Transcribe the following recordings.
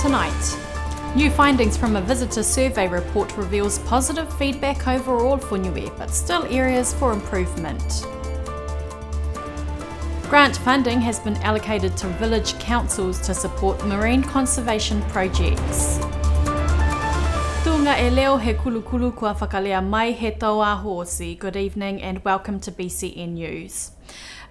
tonight. New findings from a visitor survey report reveals positive feedback overall for Niue, but still areas for improvement. Grant funding has been allocated to village councils to support marine conservation projects. Tūnga e leo he kulukulu kua whakalea mai he tau a hosi. Good evening and welcome to BCN News.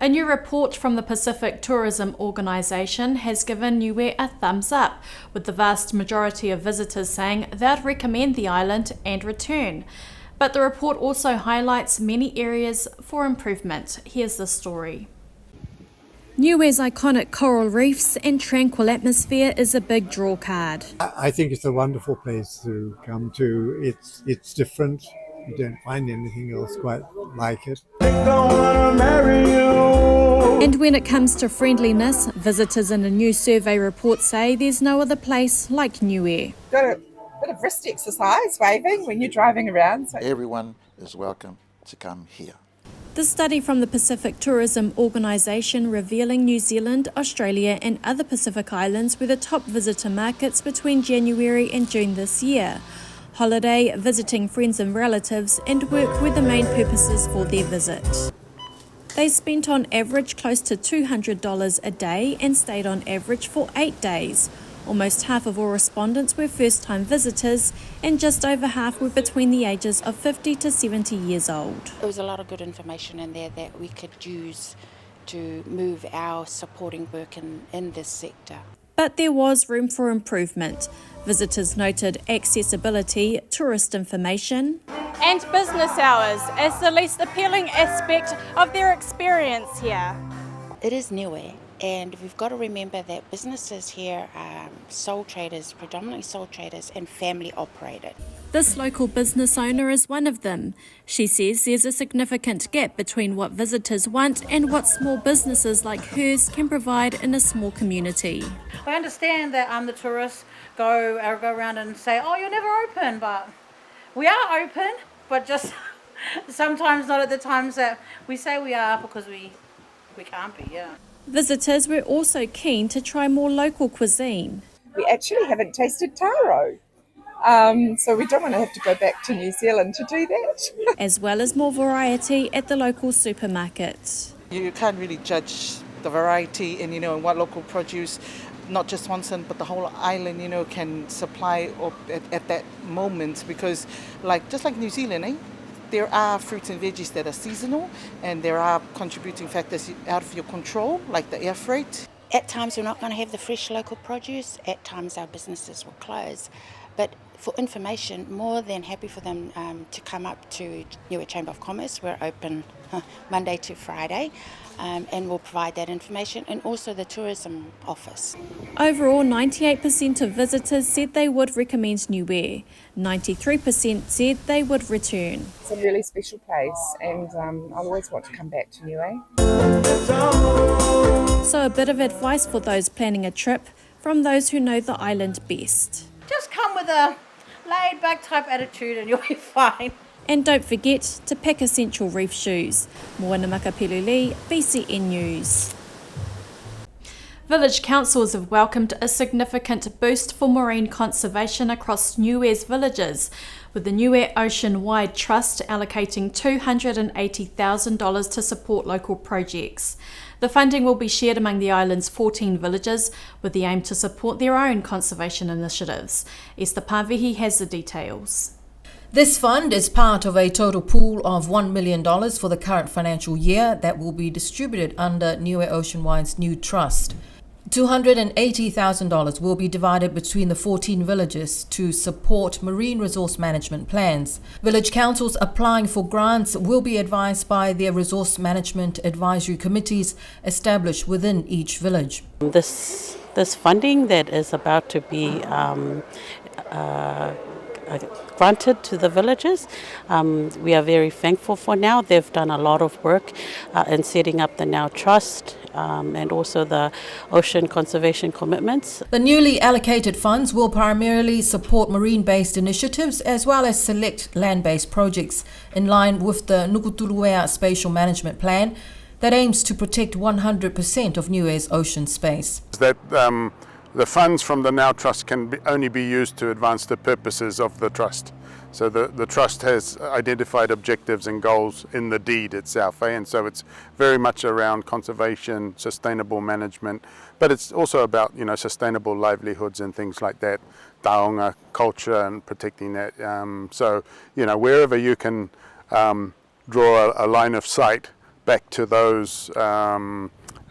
A new report from the Pacific Tourism Organisation has given Niue a thumbs up, with the vast majority of visitors saying they'd recommend the island and return. But the report also highlights many areas for improvement. Here's the story. Niue's iconic coral reefs and tranquil atmosphere is a big draw card. I think it's a wonderful place to come to. It's different. You don't find anything else quite like it. And when it comes to friendliness, visitors in a new survey report say there's no other place like Niue. Got a bit of wrist exercise, waving when you're driving around. So everyone is welcome to come here. The study from the Pacific Tourism Organisation revealing New Zealand, Australia and other Pacific islands were the top visitor markets between January and June this year. Holiday, visiting friends and relatives and work were the main purposes for their visit. They spent on average close to $200 a day and stayed on average for 8 days. Almost half of all respondents were first-time visitors and just over half were between the ages of 50 to 70 years old. There was a lot of good information in there that we could use to move our supporting work in this sector. But there was room for improvement. Visitors noted accessibility, tourist information, and business hours as the least appealing aspect of their experience here. It is Niue, and we've got to remember that businesses here are sole traders, predominantly sole traders and family operated. This local business owner is one of them. She says there's a significant gap between what visitors want and what small businesses like hers can provide in a small community. I understand that the tourists go around and say, oh, you're never open, but we are open, but just sometimes not at the times that we say we are because we can't be, yeah. Visitors were also keen to try more local cuisine. we actually haven't tasted taro. So we don't want to have to go back to New Zealand to do that. As well as more variety at the local supermarket. You can't really judge the variety and, and what local produce, not just Swanson, but the whole island, can supply at that moment, because just like New Zealand, there are fruits and veggies that are seasonal, and there are contributing factors out of your control, like the air freight. At times we're not going to have the fresh local produce, at times our businesses will close. But for information, more than happy for them to come up to Niue Chamber of Commerce. We're open Monday to Friday, and we'll provide that information, and also the tourism office. Overall, 98% of visitors said they would recommend Niue. 93% said they would return. It's a really special place, and I always want to come back to Niue. So a bit of advice for those planning a trip from those who know the island best. Just come with a laid-back type attitude and you'll be fine. And don't forget to pack essential reef shoes. Moana Makapiluli, BCN News. Village councils have welcomed a significant boost for marine conservation across Niue's villages, with the Niue Oceanwide Trust allocating $280,000 to support local projects. The funding will be shared among the island's 14 villages, with the aim to support their own conservation initiatives. Esther Pavihi has the details. This fund is part of a total pool of $1 million for the current financial year that will be distributed under Niue Oceanwide's new trust. $280,000 will be divided between the 14 villages to support marine resource management plans. Village councils applying for grants will be advised by their resource management advisory committees established within each village. This funding that is about to be granted to the villages, we are very thankful for now. They've done a lot of work in setting up the Now Trust and also the ocean conservation commitments. The newly allocated funds will primarily support marine-based initiatives as well as select land-based projects in line with the Nukutuluea Spatial Management Plan that aims to protect 100% of Niue's ocean space. That the funds from the Now Trust can only be used to advance the purposes of the Trust. So the Trust has identified objectives and goals in the deed itself, and so it's very much around conservation, sustainable management, but it's also about, sustainable livelihoods and things like that, taonga culture and protecting that. So, wherever you can draw a line of sight back to those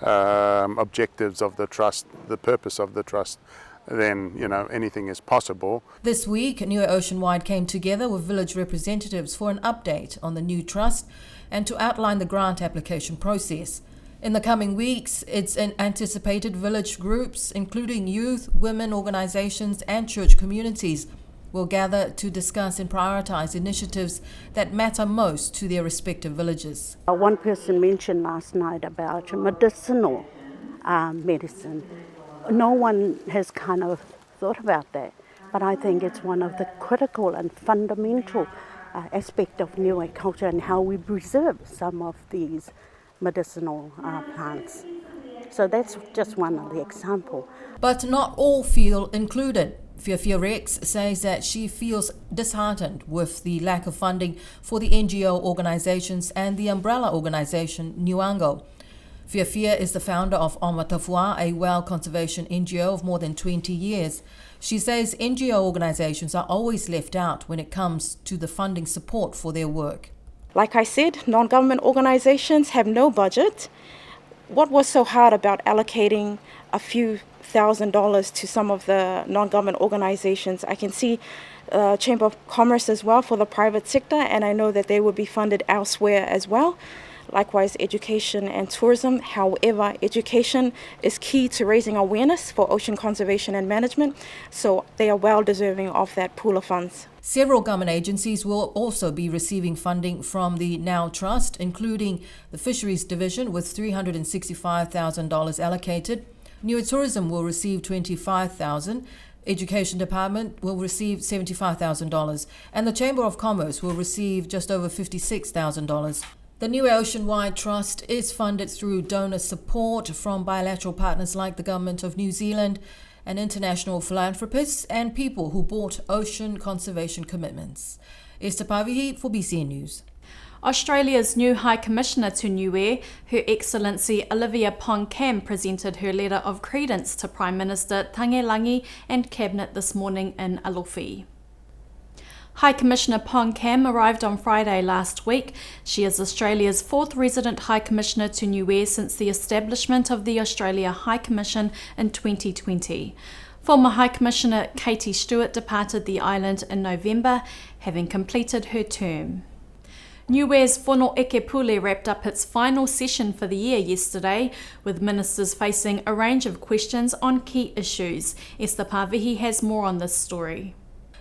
objectives of the Trust, the purpose of the Trust, then, anything is possible. This week, Niue Oceanwide came together with village representatives for an update on the new trust and to outline the grant application process. In the coming weeks, it's anticipated village groups, including youth, women organizations and church communities, will gather to discuss and prioritize initiatives that matter most to their respective villages. One person mentioned last night about medicinal medicine. No one has kind of thought about that, but I think it's one of the critical and fundamental aspects of Niue culture and how we preserve some of these medicinal plants. So that's just one of the examples. But not all feel included. Fiafia Rex says that she feels disheartened with the lack of funding for the NGO organizations and the umbrella organization Niuango. Fiafia is the founder of Omatafua, a whale conservation NGO of more than 20 years. She says NGO organizations are always left out when it comes to the funding support for their work. Like I said, non-government organizations have no budget. What was so hard about allocating a few $1,000 to some of the non-government organizations? I can see Chamber of Commerce as well for the private sector, and I know that they would be funded elsewhere as well. Likewise, education and tourism. However, education is key to raising awareness for ocean conservation and management, so they are well deserving of that pool of funds. Several government agencies will also be receiving funding from the Now Trust, including the Fisheries Division with $365,000 allocated. Niue Tourism will receive $25,000. Education Department will receive $75,000, and the Chamber of Commerce will receive just over $56,000. The Niue Oceanwide Trust is funded through donor support from bilateral partners like the Government of New Zealand and international philanthropists and people who bought ocean conservation commitments. Esther Pavihi for BCN News. Australia's new High Commissioner to Niue, Her Excellency Olivia Pong-Kam, presented her letter of credence to Prime Minister Tagelangi and Cabinet this morning in Alofi. High Commissioner Pong-Kam arrived on Friday last week. She is Australia's fourth resident High Commissioner to Niue since the establishment of the Australia High Commission in 2020. Former High Commissioner Katie Stewart departed the island in November, having completed her term. Niue's Whono Eke Pule wrapped up its final session for the year yesterday, with ministers facing a range of questions on key issues. Esther Pavihi has more on this story.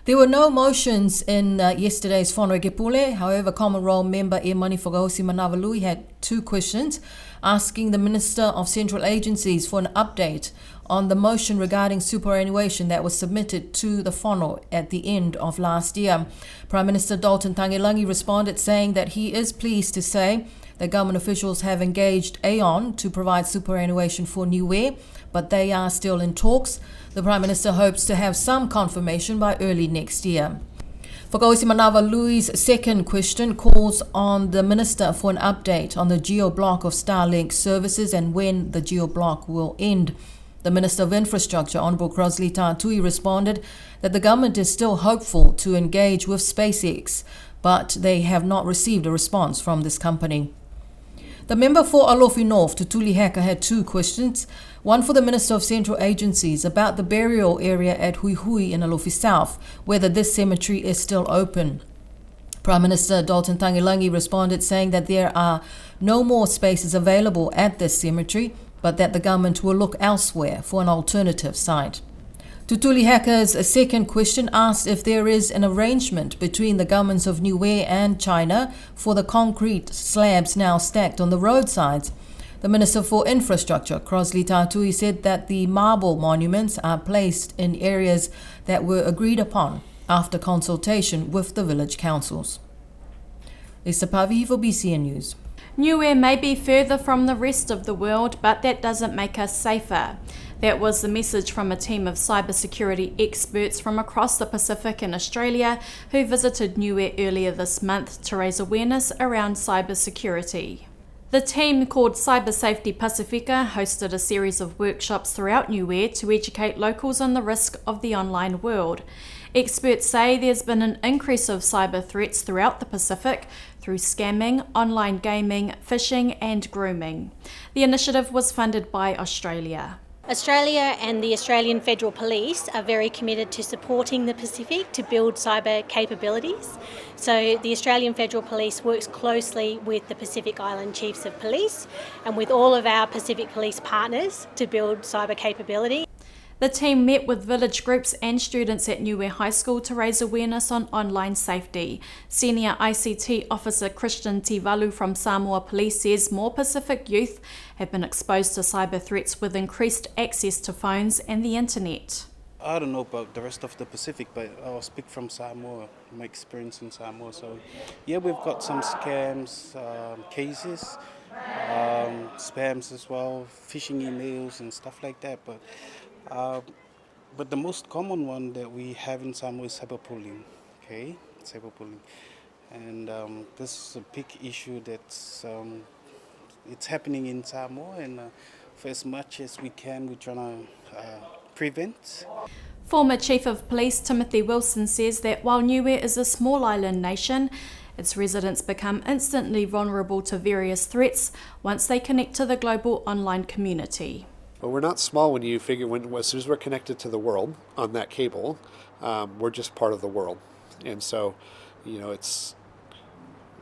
There were no motions in yesterday's Whono Eke Pule. However, Common Role member E Whakaosi Manavalui had two questions, asking the Minister of Central Agencies for an update on the motion regarding superannuation that was submitted to the whono at the end of last year. Prime Minister Dalton Tagelangi responded saying that he is pleased to say that government officials have engaged Aon to provide superannuation for Niue, but they are still in talks. The Prime Minister hopes to have some confirmation by early next year. Whakaosi Manawalui's second question calls on the Minister for an update on the geo-block of Starlink services and when the geo-block will end. The Minister of Infrastructure, Honourable Crosley Tātui, responded that the government is still hopeful to engage with SpaceX, but they have not received a response from this company. The member for Alofi North, Tutuli Heka, had two questions. One for the Minister of Central Agencies about the burial area at Hui Hui in Alofi South, whether this cemetery is still open. Prime Minister Dalton Tagelangi responded saying that there are no more spaces available at this cemetery, but that the government will look elsewhere for an alternative site. Tutuli Heka's second question asked if there is an arrangement between the governments of Niue and China for the concrete slabs now stacked on the roadsides. The Minister for Infrastructure, Crosley Tātui, said that the marble monuments are placed in areas that were agreed upon after consultation with the village councils. Esther Pavihi for BCN News. Niue may be further from the rest of the world, but that doesn't make us safer. That was the message from a team of cybersecurity experts from across the Pacific and Australia who visited Niue earlier this month to raise awareness around cybersecurity. The team, called Cyber Safety Pacifica, hosted a series of workshops throughout Niue to educate locals on the risk of the online world. Experts say there's been an increase of cyber threats throughout the Pacific through scamming, online gaming, phishing and grooming. The initiative was funded by Australia. Australia and the Australian Federal Police are very committed to supporting the Pacific to build cyber capabilities. So the Australian Federal Police works closely with the Pacific Island Chiefs of Police and with all of our Pacific Police partners to build cyber capability. The team met with village groups and students at Niue High School to raise awareness on online safety. Senior ICT Officer Christian Tivalu from Samoa Police says more Pacific youth have been exposed to cyber threats with increased access to phones and the internet. I don't know about the rest of the Pacific, but I'll speak from Samoa, my experience in Samoa. So yeah, we've got some scams, cases, spams as well, phishing emails and stuff like that. But the most common one that we have in Samoa is cyberbullying, okay? Cyberbullying. And this is a big issue that's it's happening in Samoa, and for as much as we can, we're trying to prevent. Former Chief of Police Timothy Wilson says that while Niue is a small island nation, its residents become instantly vulnerable to various threats once they connect to the global online community. But we're not small when you figure as soon as we're connected to the world on that cable, we're just part of the world. And so, you know,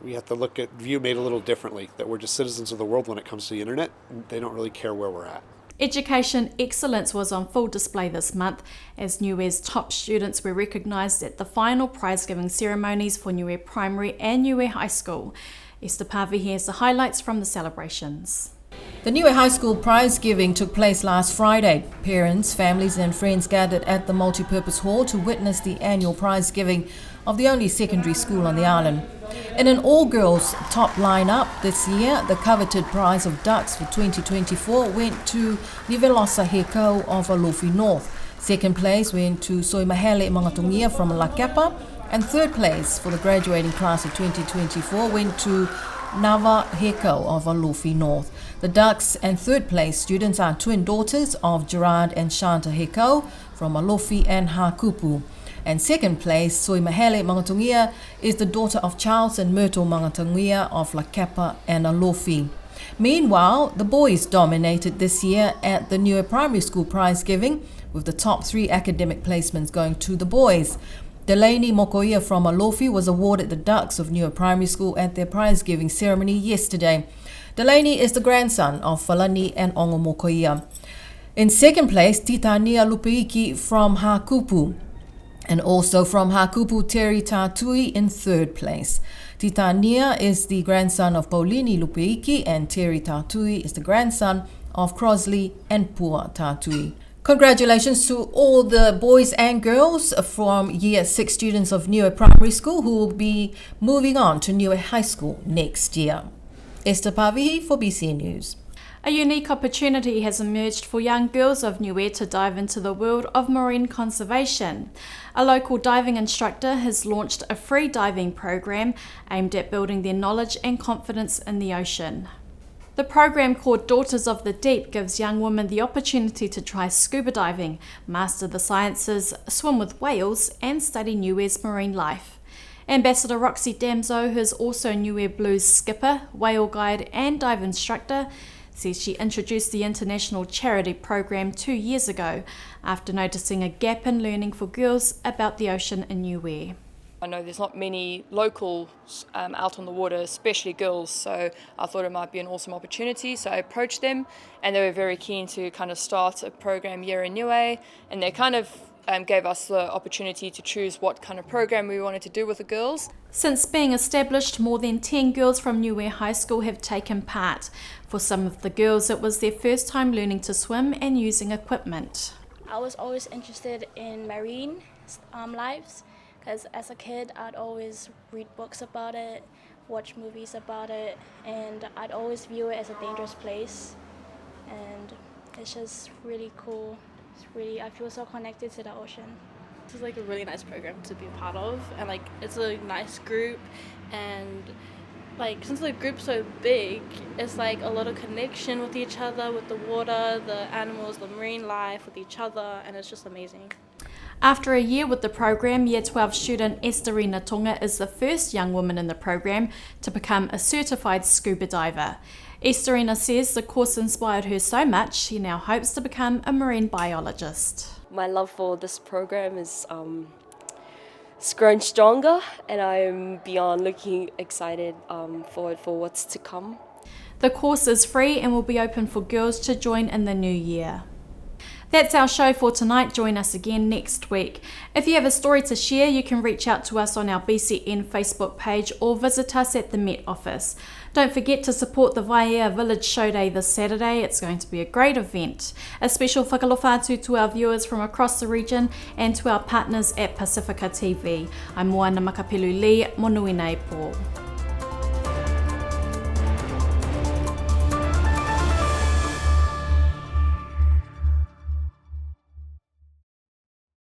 we have to view made a little differently, that we're just citizens of the world when it comes to the internet. They don't really care where we're at. Education excellence was on full display this month as Niue's top students were recognised at the final prize-giving ceremonies for Niue Primary and Niue High School. Esther Pavihi has the highlights from the celebrations. The Niue High School prize giving took place last Friday. Parents, families and friends gathered at the multipurpose hall to witness the annual prize giving of the only secondary school on the island. In an all-girls top lineup this year, the coveted prize of ducks for 2024 went to Nivelosa Hekau of Alofi North. Second place went to Soimahele Mangatungia from Lakapa, and third place for the graduating class of 2024 went to Nava Hekau of Alofi North. The ducks and third place students are twin daughters of Gerard and Shanta Hekau from Alofi and Hakupu. And second place, Soimahele Mangatungia, is the daughter of Charles and Myrtle Mangatungia of Lakapa and Alofi. Meanwhile, the boys dominated this year at the Niue Primary School prize giving, with the top 3 academic placements going to the boys. Delaney Mokoia from Alofi was awarded the Ducks of Niue Primary School at their prize-giving ceremony yesterday. Delaney is the grandson of Falani and Ongo Mokoia. In second place, Titania Lupeiki from Hakupu. And also from Hakupu, Terry Tatui in third place. Titania is the grandson of Paulini Lupeiki and Terry Tatui is the grandson of Crosley and Pua Tatui. Congratulations to all the boys and girls from Year 6 students of Niue Primary School who will be moving on to Niue High School next year. Esther Pavihi for BCN News. A unique opportunity has emerged for young girls of Niue to dive into the world of marine conservation. A local diving instructor has launched a free diving program aimed at building their knowledge and confidence in the ocean. The program, called Daughters of the Deep, gives young women the opportunity to try scuba diving, master the sciences, swim with whales, and study Niue's marine life. Ambassador Roxy Damso, who is also Niue Blues skipper, whale guide, and dive instructor, says she introduced the international charity program 2 years ago after noticing a gap in learning for girls about the ocean in Niue. I know there's not many locals out on the water, especially girls, so I thought it might be an awesome opportunity. So I approached them and they were very keen to kind of start a program here in Niue, and they kind of gave us the opportunity to choose what kind of program we wanted to do with the girls. Since being established, more than 10 girls from Niue High School have taken part. For some of the girls, it was their first time learning to swim and using equipment. I was always interested in marine lives, because as a kid I'd always read books about it, watch movies about it, and I'd always view it as a dangerous place, and it's just really cool. I feel so connected to the ocean. This is like a really nice program to be a part of, and like it's a nice group, and like since the group's so big, it's like a lot of connection with each other, with the water, the animals, the marine life, with each other, and it's just amazing. After a year with the program, Year 12 student Esterina Tonga is the first young woman in the program to become a certified scuba diver. Esterina says the course inspired her so much, she now hopes to become a marine biologist. My love for this program is it's grown stronger, and I'm beyond looking excited forward for what's to come. The course is free and will be open for girls to join in the new year. That's our show for tonight. Join us again next week. If you have a story to share, you can reach out to us on our BCN Facebook page or visit us at the Met Office. Don't forget to support the Waiea Village Show Day this Saturday. It's going to be a great event. A special whakalofa atu to our viewers from across the region and to our partners at Pacifica TV. I'm Moana Makapelu Lee, monui nei po.